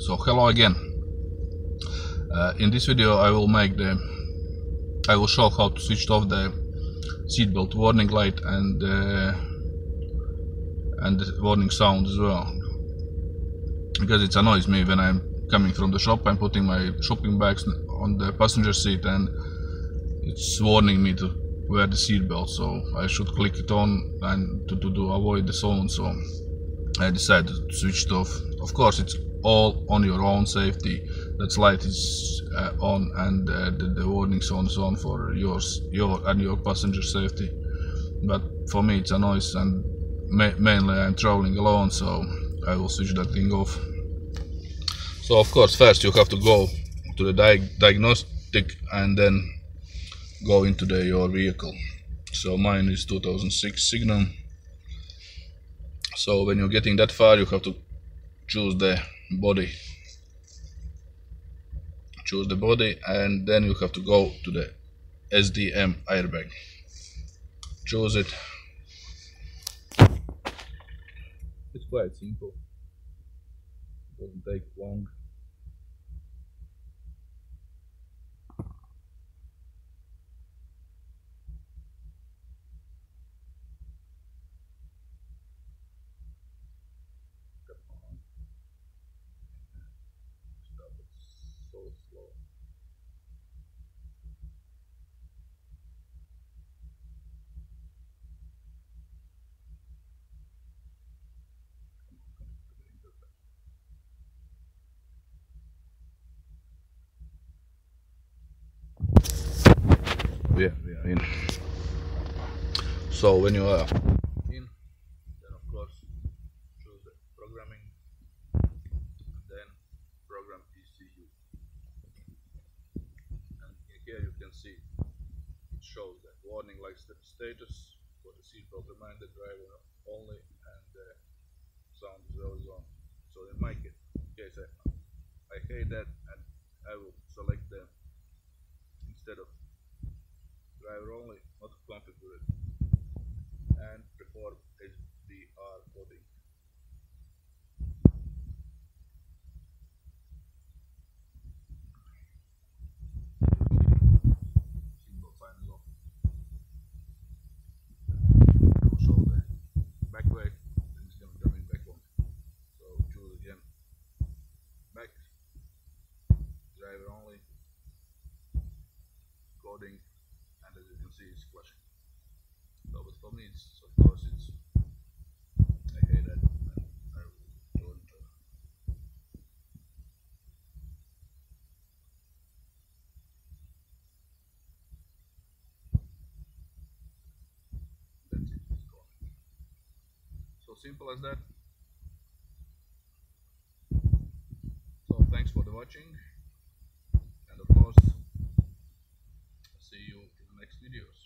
So hello again. In this video I will show how to switch off the seatbelt warning light and the warning sound as well, because it annoys me when I'm coming from the shop. I'm putting my shopping bags on the passenger seat and it's warning me to wear the seatbelt, so I should click it on and to avoid the sound. So I decided to switch it off. Of course, it's all on your own safety. That light is on, and the warning sound is on for your passenger safety. But for me, it's a noise, and mainly I'm traveling alone, so I will switch that thing off. So of course, first you have to go to the diagnostic and then go into your vehicle. So mine is 2006 Signum. So when you're getting that far, you have to choose the body. Choose the body, and then you have to go to the SDM airbag. Choose it. It's quite simple. It doesn't take long. So slow. Yeah, we are in. So when you are in, then of course choose the programming, and then program ECU. And here you can see it shows the warning light status for the seatbelt reminder, driver only, and the sound as well is on. So in my case I hate that, and I will select the, instead of driver only, not configured, and perform HDR coding. Seatbelt sign is off. I will show the back way, and it's gonna come in back on. So choose again back, driver only, coding, and as you can see it's flashing. So but for me it's, of course, it's, I hate that, and I don't that's it, it's gone. So simple as that. So thanks for the watching, and of course see you in the next videos.